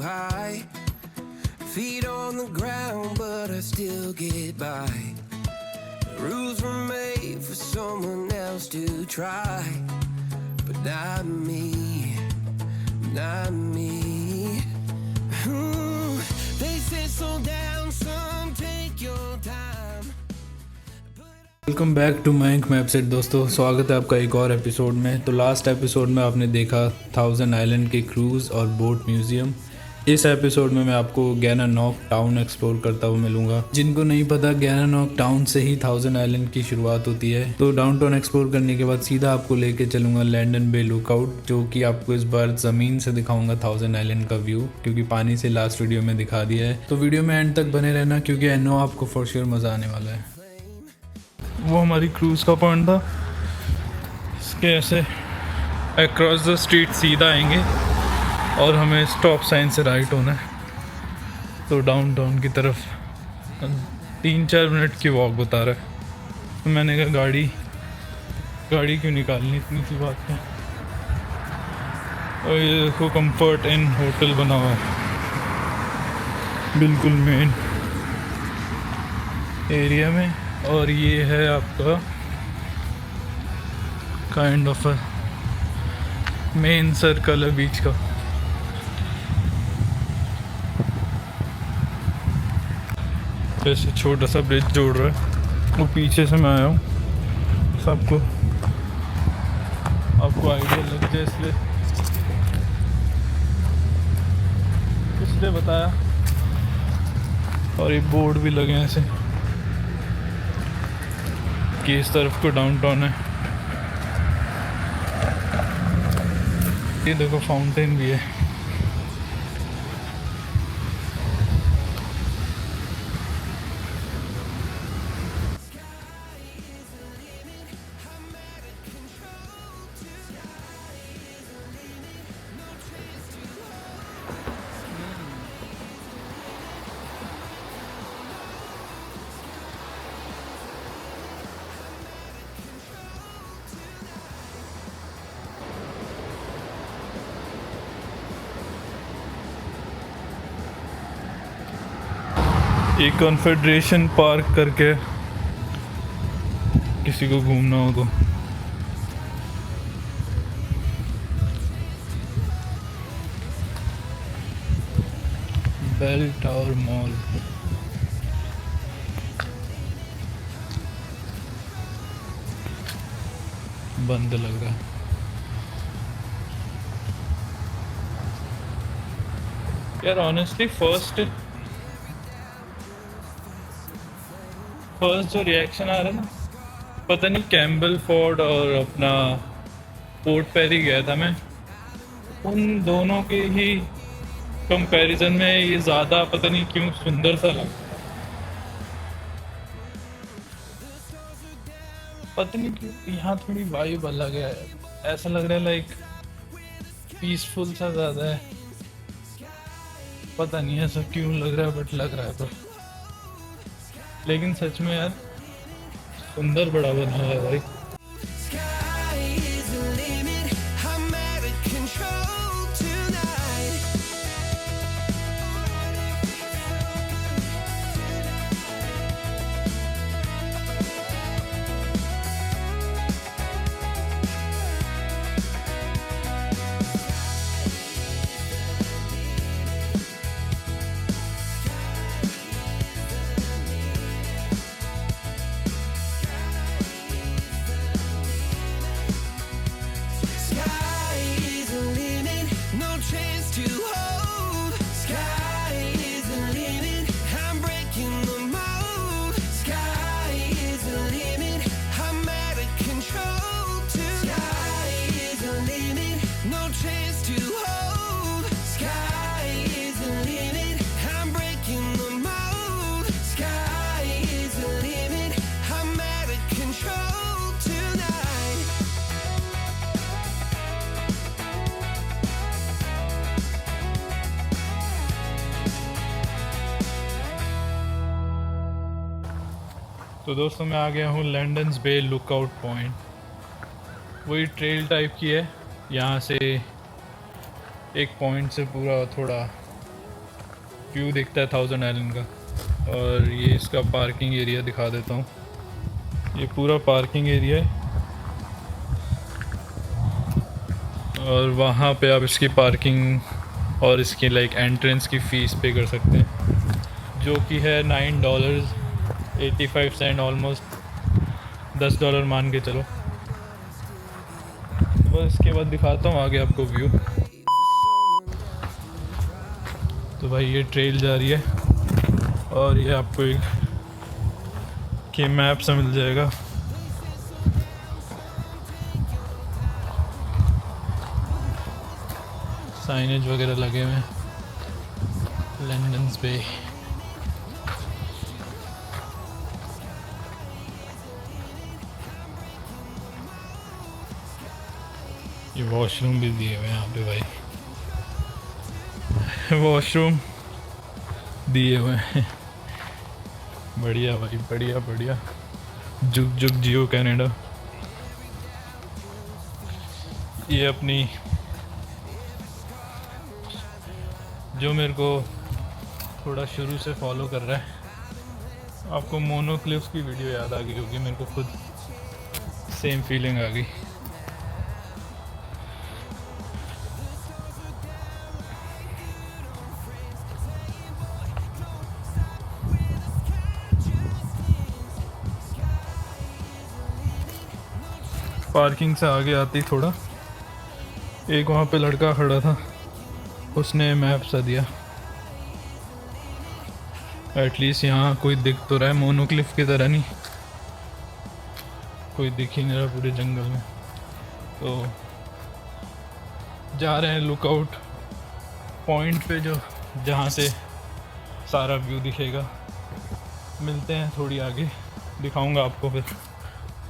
high. Feet on the ground, but I still get by. The rules were made for someone else to try, but not me, not me. They say slow down, some take your time. Welcome back to Mayank mapset. दोस्तों स्वागत है आपका एक और episode में। तो last episode में आपने देखा 1000 आइलैंड के क्रूज़ और बोट म्यूज़ियम। इस एपिसोड में मैं आपको गैनानॉक टाउन एक्सप्लोर करता हुआ मिलूंगा। जिनको नहीं पता, गैनानॉक टाउन से ही 1000 आइलैंड की शुरुआत होती है। तो डाउनटाउन एक्सप्लोर करने के बाद सीधा आपको लेके चलूंगा लैंडन बे लुकआउट, जो कि आपको इस बार ज़मीन से दिखाऊंगा 1000 आइलैंड का व्यू, क्योंकि पानी से लास्ट वीडियो में दिखा दिया है। तो वीडियो में एंड तक बने रहना, क्योंकि आई नो आपको फॉर श्योर मज़ा आने वाला है। वो हमारी क्रूज़ का पॉइंट था। इसके ऐसे अक्रॉस द स्ट्रीट सीधा आएंगे और हमें स्टॉप साइन से राइट होना है, तो डाउनटाउन की तरफ 3-4 मिनट की वॉक बता रहा है। तो मैंने कहा गाड़ी क्यों निकालनी, इतनी सी बात है। और ये देखो कंफर्ट इन होटल बना हुआ है बिल्कुल मेन एरिया में। और ये है आपका काइंड ऑफ मेन सर्कल है बीच का। जैसे छोटा सा ब्रिज जोड़ रहा है, वो पीछे से मैं आया हूँ, सबको आपको आइडिया लग जाए इसलिए बताया। और ये बोर्ड भी लगे हैं ऐसे कि इस तरफ को डाउनटाउन है। ये देखो फाउंटेन भी है। एक कॉन्फेडरेशन पार्क करके किसी को घूमना हो तो बेल टावर मॉल। बंद लग रहा है। यार ऑनेस्टली फर्स्ट जो रिएक्शन आ रहा है ना, पता नहीं कैम्बल फोर्ड और अपना पोर्ट पेरी गया था मैं, उन दोनों के ही कंपैरिजन में ये ज़्यादा पता नहीं क्यों सुंदर सा लगा। पता नहीं क्यों यहाँ थोड़ी वाइब अलग है, ऐसा लग रहा है लाइक पीसफुल सा ज़्यादा है। पता नहीं ऐसा क्यों लग रहा है, बट लग रहा है। तो लेकिन सच में यार सुंदर बड़ा बना हुआ है भाई। तो दोस्तों मैं आ गया हूँ लैंडन्स बे लुकआउट पॉइंट। वही ट्रेल टाइप की है, यहाँ से एक पॉइंट से पूरा थोड़ा व्यू दिखता है 1000 आइलैंड का। और ये इसका पार्किंग एरिया दिखा देता हूँ। ये पूरा पार्किंग एरिया है और वहाँ पे आप इसकी पार्किंग और इसकी लाइक एंट्रेंस की फ़ीस पे कर सकते हैं, जो कि है $9.85, ऑलमोस्ट $10 मान के चलो। बस इसके बाद दिखाता हूँ आगे आपको व्यू। तो भाई ये ट्रेल जा रही है और ये आपको एक के मैप से मिल जाएगा। साइनेज वगैरह लगे हुए हैं, लंदन पे। ये वॉशरूम भी दिए हुए हैं यहाँ पे भाई, वॉशरूम दिए हुए हैं। बढ़िया भाई, बढ़िया बढ़िया। जुग जुग जियो कनाडा। ये अपनी जो मेरे को थोड़ा शुरू से फॉलो कर रहा है, आपको मोनो क्लिप्स की वीडियो याद आ गई होगी, मेरे को खुद सेम फीलिंग आ गई। पार्किंग से आगे आती थोड़ा एक वहाँ पे लड़का खड़ा था, उसने मैप सा दिया। एटलीस्ट यहाँ कोई दिख तो रहा है, मोनोक्लिफ की तरह नहीं, कोई दिख ही नहीं रहा पूरे जंगल में। तो जा रहे हैं लुकआउट पॉइंट पे, जो जहाँ से सारा व्यू दिखेगा। मिलते हैं थोड़ी आगे, दिखाऊंगा आपको फिर।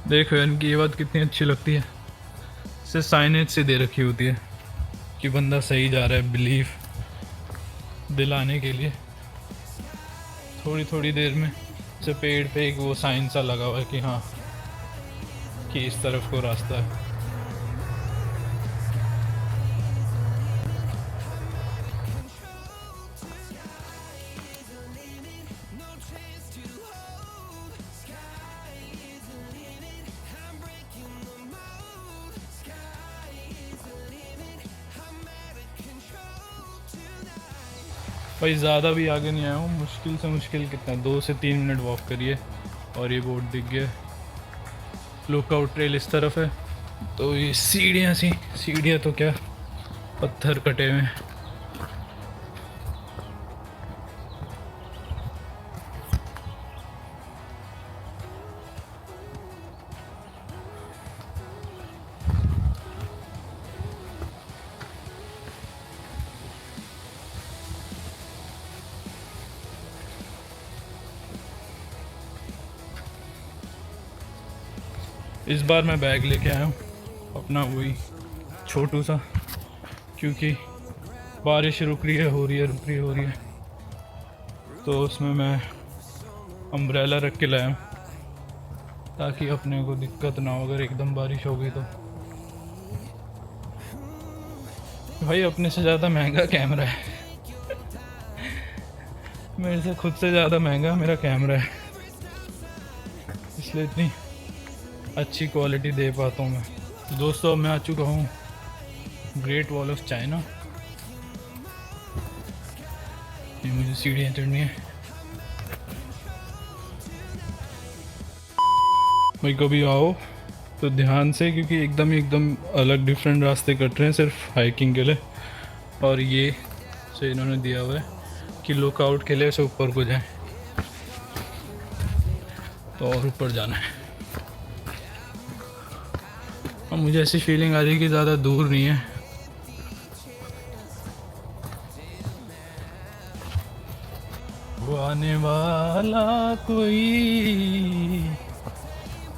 देखो इनकी ये बात कितनी अच्छी लगती है, इससे साइनेज से दे रखी होती है कि बंदा सही जा रहा है, बिलीफ दिलाने के लिए। थोड़ी थोड़ी देर में से पेड़ पे एक वो साइन सा लगा हुआ है कि हाँ कि इस तरफ को रास्ता है। भाई ज़्यादा भी आगे नहीं आया हूँ, मुश्किल से मुश्किल कितना 2 से 3 मिनट वॉक करिए और ये बोर्ड दिख गया। लुकआउट ट्रेल इस तरफ है। तो ये सीढ़ियाँ तो क्या, पत्थर कटे हुए हैं। इस बार मैं बैग लेके आया हूँ अपना, वही छोटू सा, क्योंकि बारिश रुक रही है, हो रही है, तो उसमें मैं अम्ब्रेला रख के लाया हूँ ताकि अपने को दिक्कत ना हो अगर एकदम बारिश हो गई तो। भाई अपने से ज़्यादा महंगा कैमरा है मेरे से खुद से ज़्यादा महंगा मेरा कैमरा है, इसलिए इतनी अच्छी क्वालिटी दे पाता हूँ मैं। तो दोस्तों मैं आ चुका हूँ ग्रेट वॉल ऑफ चाइना। ये मुझे सीढ़ियाँ चढ़नी है। भाई कभी आओ तो ध्यान से, क्योंकि एकदम अलग डिफरेंट रास्ते कट रहे हैं सिर्फ हाइकिंग के लिए। और ये से इन्होंने दिया हुआ है कि लुकआउट के लिए से ऊपर को जाएं, तो और ऊपर जाना है। और मुझे ऐसी फीलिंग आ रही है कि ज़्यादा दूर नहीं है। वो आने वाला कोई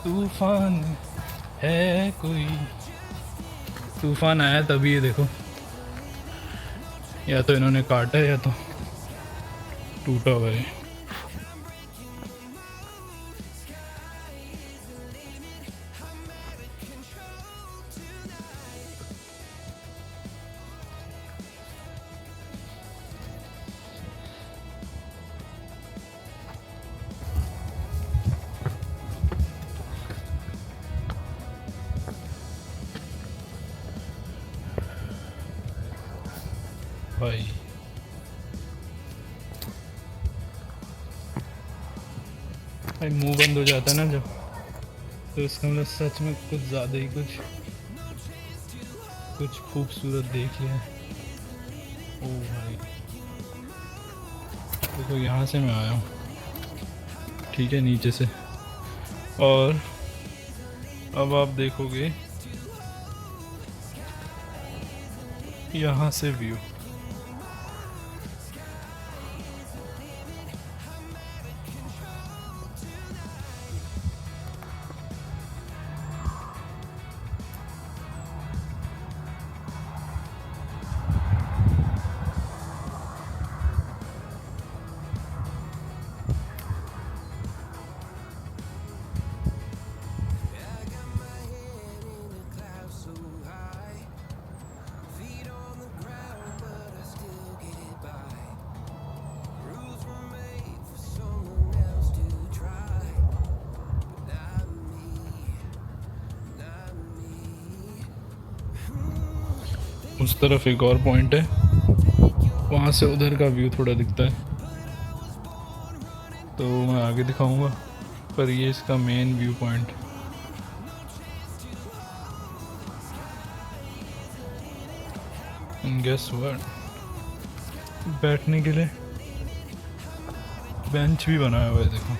तूफान है, कोई तूफान आया तभी ये देखो, या तो इन्होंने काटा है या तो टूटा हुआ है। भाई मुंह बंद हो जाता है ना जब, तो इसका मतलब सच में कुछ ज़्यादा ही कुछ खूबसूरत देख लिया। ओ भाई देखो यहाँ से मैं आया हूँ, ठीक है, नीचे से। और अब आप देखोगे यहाँ से view. So high, feet on the ground, but I still get by. Rules were made for someone else to try, but not me, not me. उस तरफ एक और पॉइंट है, वहाँ से उधर का व्यू थोड़ा दिखता है, तो मैं आगे दिखाऊंगा, पर ये इसका main view point. Guess what, बैठने के लिए बेंच भी बनाया हुआ है, देखो।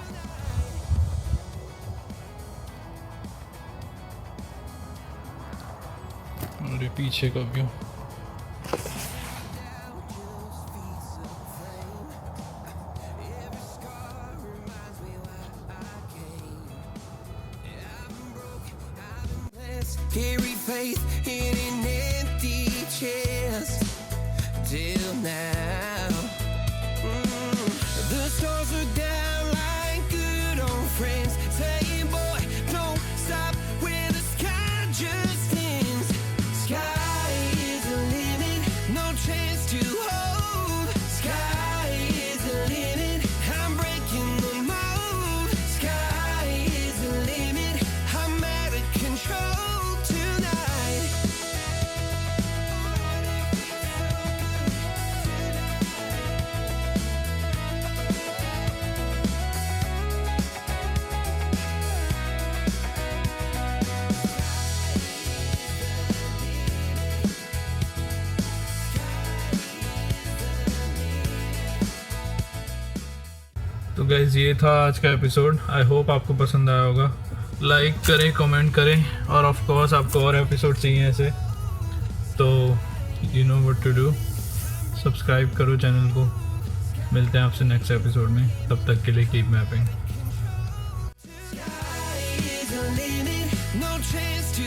और ये पीछे का view. Carry faith in an empty chest till now. The stars are down like good old friends, saying, boy, don't stop where the sky just ends. Sky is the limit, no chance to hold. Sky is the limit, I'm breaking the mold. Sky is the limit, I'm out of control tonight. तो guys ये था आज का episode. I hope आपको पसंद आया होगा। Like करें, कमेंट करें, और ऑफ कोर्स आपको और एपिसोड चाहिए ऐसे, तो you know what to do, subscribe करो चैनल को। मिलते हैं आपसे नेक्स्ट एपिसोड में, तब तक के लिए keep mapping. Sky is the limit, no chance to